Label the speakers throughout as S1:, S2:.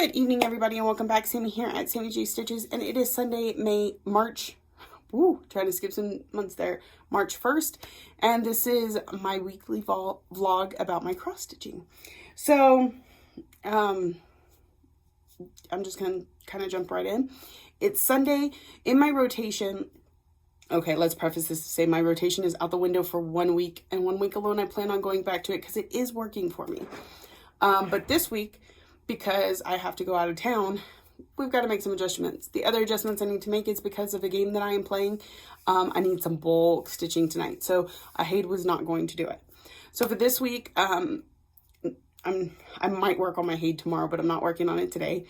S1: Good evening, everybody, and welcome back. Sammy here at Sammy J Stitches, and it is Sunday, March, trying to skip some months there, March 1st, and this is my weekly vlog about my cross stitching. So, I'm just gonna kind of jump right in. It's Sunday. In my rotation, okay, let's preface this to say my rotation is out the window for 1 week, and 1 week alone I plan on going back to it because it is working for me. But this week, because I have to go out of town, we've got to make some adjustments. The other adjustments I need to make is because of a game that I am playing. I need some bulk stitching tonight, so Ahade was not going to do it. So for this week, I might work on my Ahade tomorrow, but I'm not working on it today.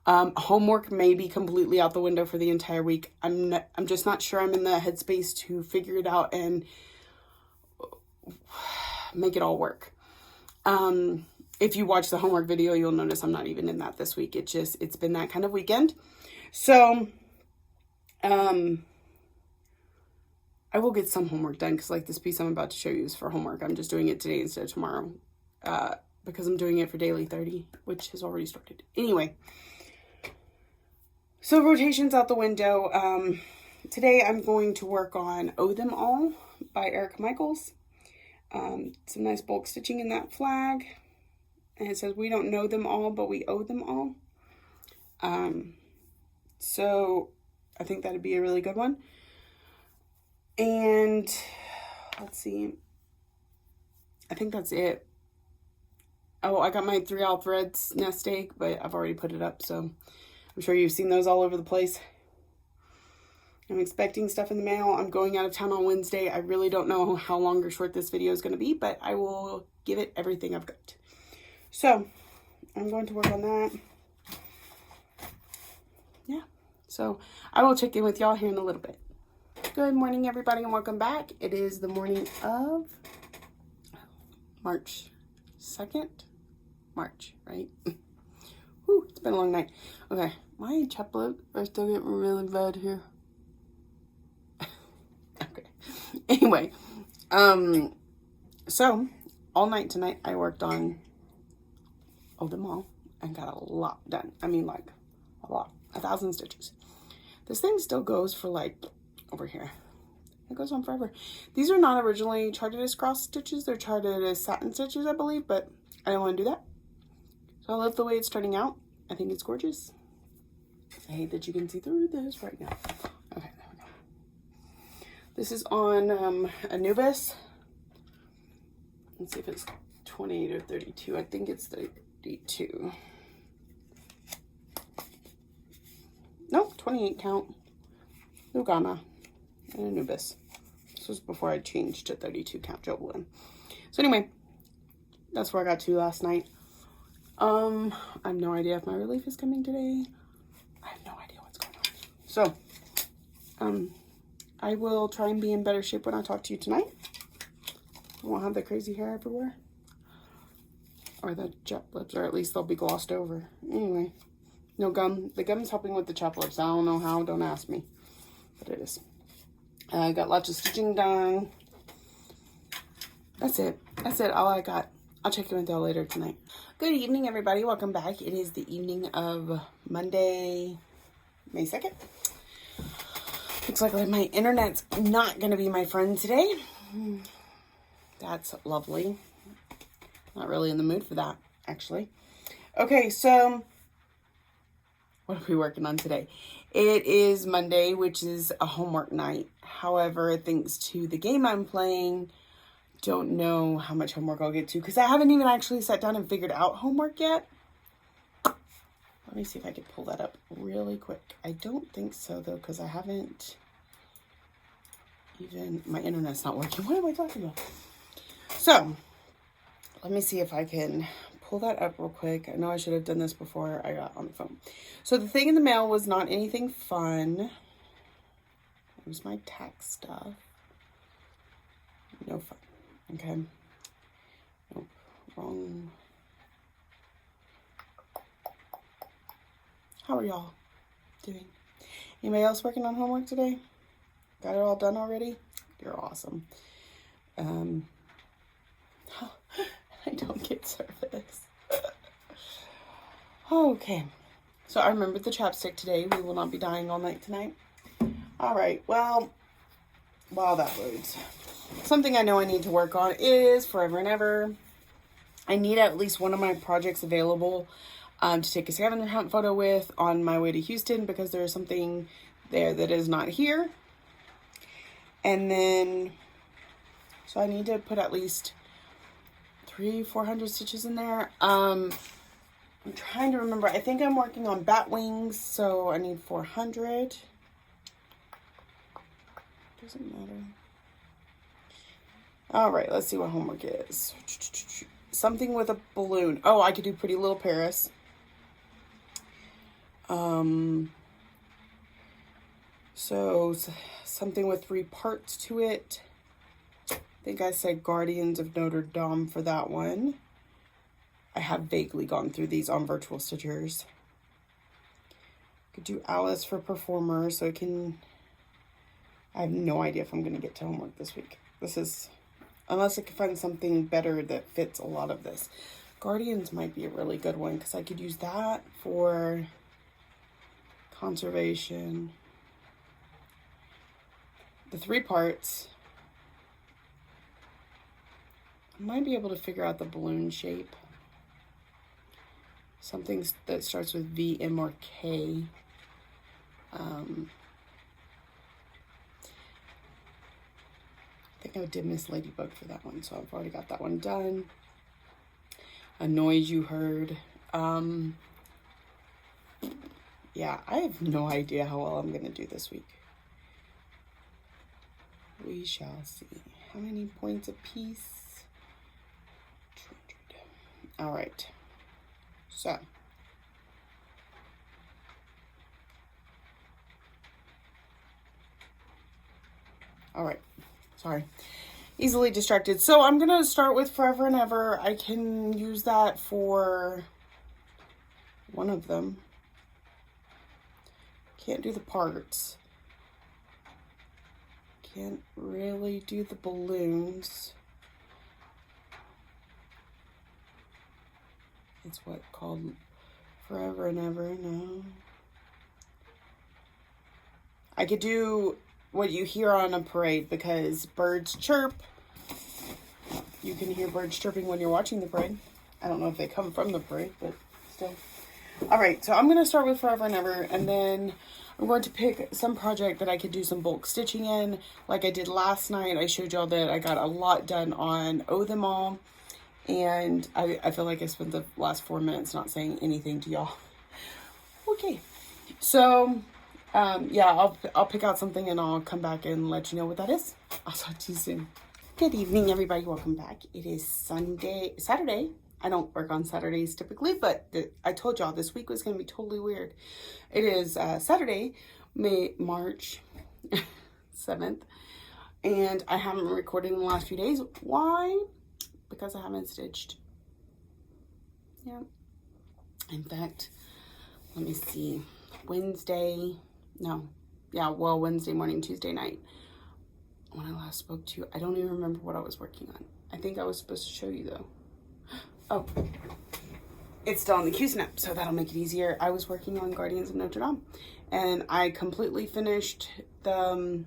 S1: Homework may be completely out the window for the entire week. I'm just not sure I'm in the headspace to figure it out and make it all work. If you watch the homework video, you'll notice I'm not even in that this week. It's been that kind of weekend. So, I will get some homework done because like this piece I'm about to show you is for homework. I'm just doing it today instead of tomorrow, because I'm doing it for Daily 30, which has already started. Anyway, so rotation's out the window. Today I'm going to work on Owe Them All by Erica Michaels. Some nice bulk stitching in that flag. And it says, we don't know them all, but we owe them all. So I think that'd be a really good one. And let's see. I think that's it. Oh, I got my 3 All Threads nest egg, but I've already put it up. So I'm sure you've seen those all over the place. I'm expecting stuff in the mail. I'm going out of town on Wednesday. I really don't know how long or short this video is going to be, but I will give it everything I've got. So, I'm going to work on that. Yeah, so I will check in with y'all here in a little bit. Good morning, everybody, and welcome back. It is the morning of March 2nd. March, right? Whew, it's been a long night. Okay, my chaplet are still getting really bad here. Okay. Anyway, so all night tonight I worked on Owe Them All and got a lot done. I mean, like a lot, 1,000 stitches. This thing still goes for like over here. It goes on forever. These are not originally charted as cross stitches. They're charted as satin stitches, I believe, but I don't want to do that. So I love the way it's turning out. I think it's gorgeous. I hate that you can see through this right now. Okay, there we go. This is on Anubis. Let's see if it's 28 or 32. I think it's 32. Nope, 28 count. Lugana and Anubis. This was before I changed to 32 count Jovelin. So anyway, that's where I got to last night. I have no idea if my relief is coming today. I have no idea what's going on. So, I will try and be in better shape when I talk to you tonight. I won't have the crazy hair everywhere. Or the chap lips, or at least they'll be glossed over. Anyway, no gum. The gum's helping with the chap lips. I don't know how, don't ask me. But it is. I got lots of stitching done. That's it. That's it, all I got. I'll check in with y'all later tonight. Good evening, everybody. Welcome back. It is the evening of Monday, May 2nd. Looks like my internet's not going to be my friend today. That's lovely. Not really in the mood for that, actually. Okay, so what are we working on today? It is Monday, which is a homework night. However, thanks to the game I'm playing, don't know how much homework I'll get to because I haven't even actually sat down and figured out homework yet. Let me see if I can pull that up really quick. I don't think so, though, because I haven't even... My internet's not working. What am I talking about? So, let me see if I can pull that up real quick. I know I should have done this before I got on the phone. So the thing in the mail was not anything fun. It was my tax stuff. No fun. Okay. Nope. Wrong. How are y'all doing? Anybody else working on homework today? Got it all done already? You're awesome. I don't get service. Okay. So I remembered the chapstick today. We will not be dying all night tonight. All right, well, while that loads, something I know I need to work on is Forever and Ever. I need at least one of my projects available to take a scavenger hunt photo with on my way to Houston, because there is something there that is not here. And then, so I need to put at least 300-400 stitches in there. I'm trying to remember. I think I'm working on bat wings, so I need 400. Doesn't matter. All right, let's see what homework is. Something with a balloon. Oh, I could do Pretty Little Paris. So something with 3 parts to it. I think I said Guardians of Notre Dame for that one. I have vaguely gone through these on Virtual Stitchers. Could do Alice for Performer, so I have no idea if I'm going to get to homework this week. This is, unless I can find something better that fits a lot of this. Guardians might be a really good one, because I could use that for conservation. The 3 parts. I might be able to figure out the balloon shape. Something that starts with V, M, or K. I think I did Miss Ladybug for that one, so I've already got that one done. A noise you heard. Yeah, I have no idea how well I'm going to do this week. We shall see. How many points apiece? 200. All right. So. All right. Sorry. Easily distracted. So I'm going to start with Forever and Ever. I can use that for one of them. Can't do the parts. Can't really do the balloons. It's what called Forever and Ever. No. I could do what you hear on a parade, because birds chirp. You can hear birds chirping when you're watching the parade. I don't know if they come from the parade, but still. All right, so I'm going to start with Forever and Ever, and then I'm going to pick some project that I could do some bulk stitching in. Like I did last night, I showed y'all that I got a lot done on Oh Them All, and I feel like I spent the last 4 minutes not saying anything to y'all. Okay, so yeah, I'll pick out something and I'll come back and let you know what that is. I'll talk to you soon. Good evening, everybody. Welcome back. It is Saturday. I don't work on Saturdays typically, but I told y'all this week was going to be totally weird. It is Saturday, March 7th, and I haven't been recording in the last few days. Why? Because I haven't stitched. Yeah. In fact, let me see. Wednesday morning, Tuesday night, when I last spoke to you, I don't even remember what I was working on. I think I was supposed to show you though. Oh, it's still on the Q-Snap, so that'll make it easier. I was working on Guardians of Notre Dame, and I completely finished the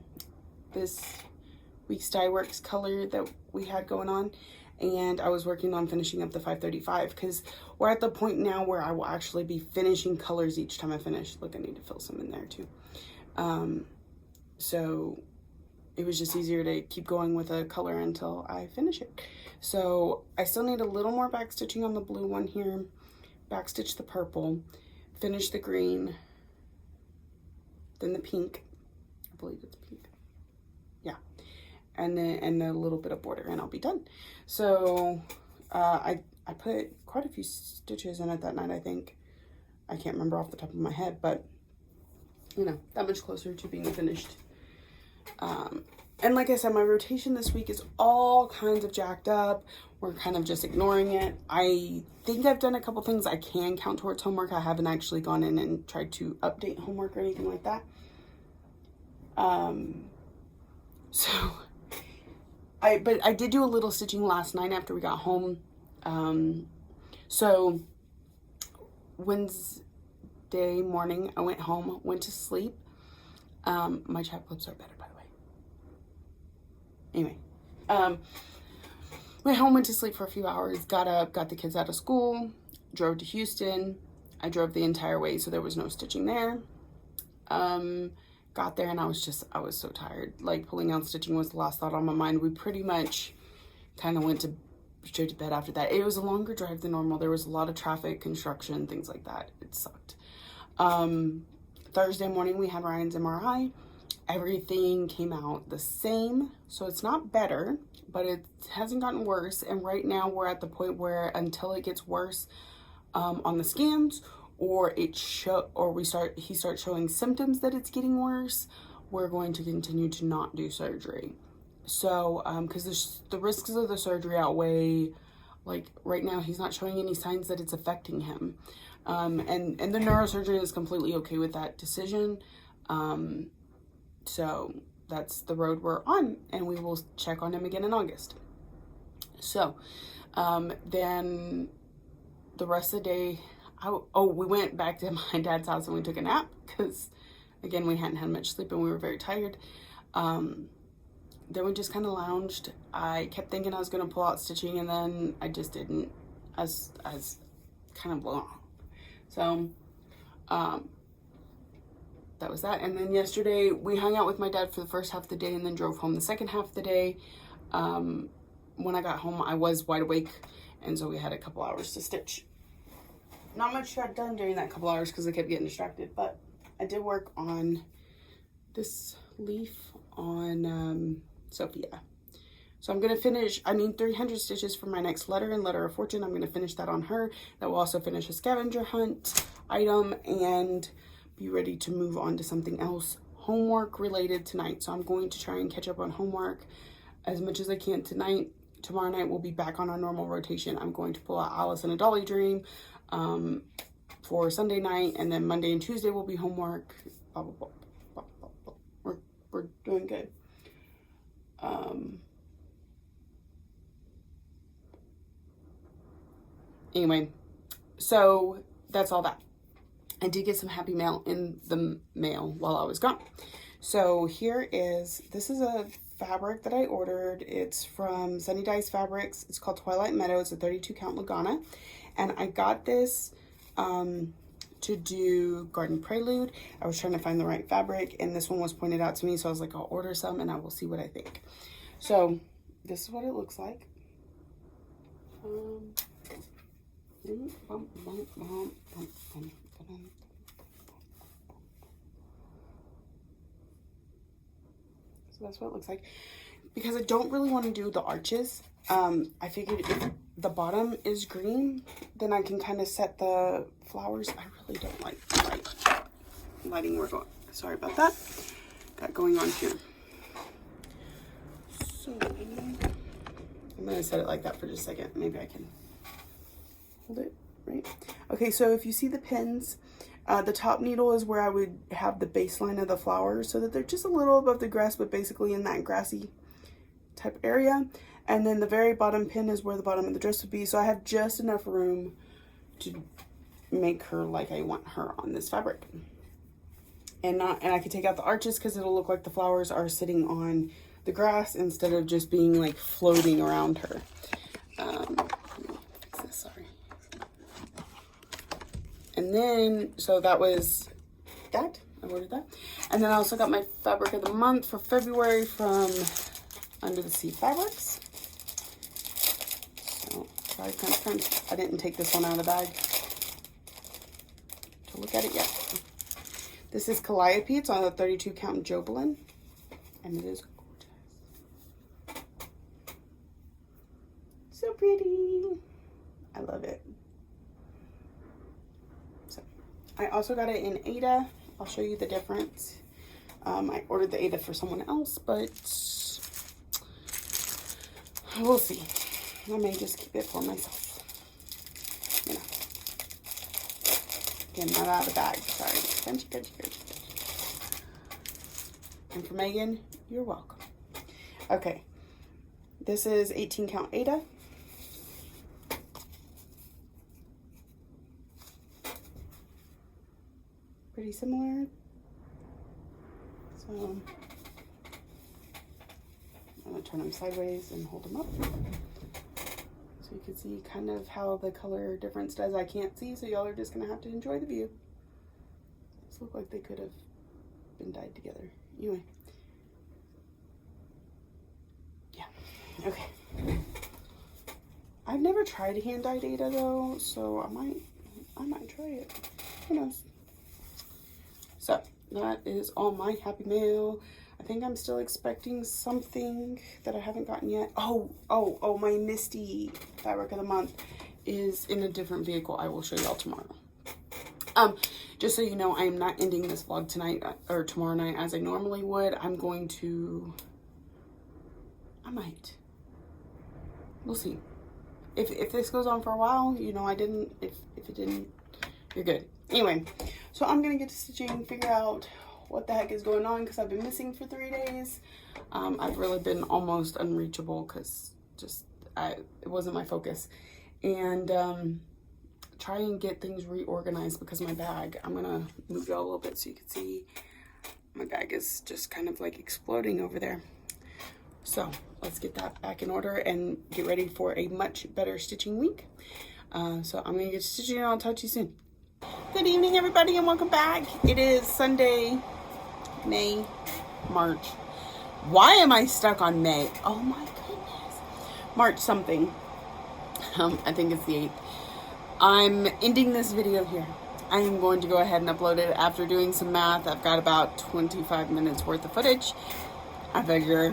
S1: this week's Dye Works color that we had going on, and I was working on finishing up the 535, because we're at the point now where I will actually be finishing colors each time I finish. Look, I need to fill some in there too. So it was just easier to keep going with a color until I finish it. So I still need a little more back stitching on the blue one here, back stitch the purple, finish the green, then the pink. I believe it's pink. Yeah. And then a little bit of border, and I'll be done. So I put quite a few stitches in it that night, I think. I can't remember off the top of my head, but you know, that much closer to being finished. And like I said, my rotation this week is all kinds of jacked up. We're kind of just ignoring it. I think I've done a couple things I can count towards homework. I haven't actually gone in and tried to update homework or anything like that. But I did do a little stitching last night after we got home. So Thursday morning, I went home, went to sleep. My chat clips are better, by the way. Anyway, went home, went to sleep for a few hours, got up, got the kids out of school, drove to Houston. I drove the entire way, so there was no stitching there. Got there and I was so tired. Like, pulling out stitching was the last thought on my mind. We pretty much kind of went straight to bed after that. It was a longer drive than normal. There was a lot of traffic, construction, things like that. It sucked. Thursday morning we had Ryan's MRI. Everything came out the same, so it's not better, but it hasn't gotten worse. And right now we're at the point where until it gets worse on the scans, or he starts showing symptoms that it's getting worse, we're going to continue to not do surgery. So because the risks of the surgery outweigh, like, right now he's not showing any signs that it's affecting him, and the neurosurgeon is completely okay with that decision. So that's the road we're on, and we will check on him again in August. So then the rest of the day, we went back to my dad's house and we took a nap because, again, we hadn't had much sleep and we were very tired. Then we just kind of lounged. I kept thinking I was going to pull out stitching, and then I just didn't. I was kind of blown off. So that was that. And then yesterday we hung out with my dad for the first half of the day and then drove home the second half of the day. When I got home, I was wide awake, and so we had a couple hours to stitch. Not much got done during that couple hours because I kept getting distracted, but I did work on this leaf on Sophia. So I'm going to finish, I need 300 stitches for my next letter and Letter of Fortune. I'm going to finish that on her. That will also finish a scavenger hunt item and be ready to move on to something else homework related tonight. So I'm going to try and catch up on homework as much as I can tonight. Tomorrow night we'll be back on our normal rotation. I'm going to pull out Alice and a Dolly Dream for Sunday night, and then Monday and Tuesday will be homework. Blah, blah, blah, blah, blah, blah. We're doing good. Anyway, so that's all that. I did get some happy mail in the mail while I was gone. So this is a fabric that I ordered. It's from Sunny Dyes Fabrics. It's called Twilight Meadow. It's a 32 count Lagana. And I got this to do Garden Prelude. I was trying to find the right fabric, and this one was pointed out to me, so I was like, I'll order some and I will see what I think. So this is what it looks like. So that's what it looks like. Because I don't really want to do the arches, I figured if the bottom is green, then I can kind of set the flowers. I really don't like lighting we're going. Sorry about that. Got going on here. So I'm gonna set it like that for just a second. Maybe I can hold it right. Okay, so if you see the pins, the top needle is where I would have the baseline of the flowers so that they're just a little above the grass, but basically in that grassy type area. And then the very bottom pin is where the bottom of the dress would be. So I have just enough room to make her like I want her on this fabric. And I can take out the arches because it'll look like the flowers are sitting on the grass instead of just being like floating around her. Fix this, sorry. And then, so that was that. I ordered that. And then I also got my fabric of the month for February from Under the Sea Fabrics. So, sorry, crunch. I didn't take this one out of the bag to look at it yet. This is Calliope. It's on a 32 count Jobelin, and it is gorgeous. So pretty. I love it. So, I also got it in Aida. I'll show you the difference. I ordered the Aida for someone else, but we'll see. I may just keep it for myself. You know. Again, not out of the bag. Sorry. Crunchy. And for Megan, you're welcome. Okay. This is 18 count Aida. pretty similar. So I'm going to turn them sideways and hold them up. So you can see kind of how the color difference does. I can't see, so y'all are just going to have to enjoy the view. These look like they could have been dyed together. Anyway. Yeah. Okay. I've never tried hand dyed Aida though, so I might try it. Who knows? So that is all my happy mail. I think I'm still expecting something that I haven't gotten yet. Oh, my Misty fabric of the month is in a different vehicle. I will show y'all tomorrow. Just so you know, I am not ending this vlog tonight or tomorrow night as I normally would. I'm going to, I might. We'll see. If this goes on for a while, you know, I didn't, if it didn't, you're good. Anyway, so I'm going to get to stitching, figure out what the heck is going on because I've been missing for 3 days. I've really been almost unreachable because just, it wasn't my focus. And try and get things reorganized because my bag, I'm going to move y'all a little bit so you can see my bag is just kind of like exploding over there. So let's get that back in order and get ready for a much better stitching week. So I'm going to get stitching and I'll talk to you soon. Good evening, everybody, and welcome back. It is Sunday, March. Why am I stuck on May? Oh my goodness. March something. I think it's the 8th. I'm ending this video here. I am going to go ahead and upload it after doing some math. I've got about 25 minutes worth of footage. I figure,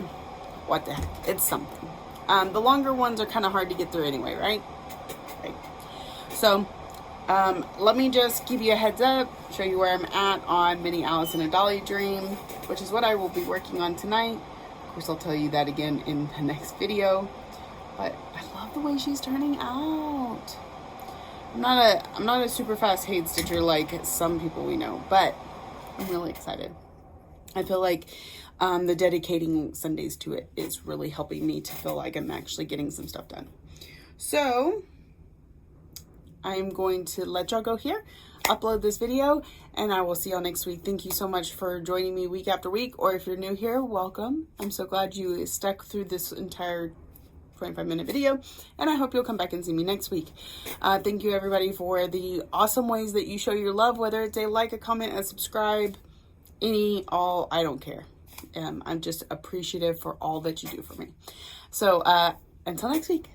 S1: what the heck, it's something. The longer ones are kind of hard to get through anyway, right? Right. So, let me just give you a heads up, show you where I'm at on Mini Alice in a Dolly Dream, which is what I will be working on tonight. Of course, I'll tell you that again in the next video, but I love the way she's turning out. I'm not a super fast Hade stitcher like some people we know, but I'm really excited. I feel like the dedicating Sundays to it is really helping me to feel like I'm actually getting some stuff done. So I'm going to let y'all go here, upload this video, and I will see y'all next week. Thank you so much for joining me week after week, or if you're new here, welcome. I'm so glad you stuck through this entire 25-minute video, and I hope you'll come back and see me next week. Thank you, everybody, for the awesome ways that you show your love, whether it's a like, a comment, a subscribe, all, I don't care. I'm just appreciative for all that you do for me. So until next week.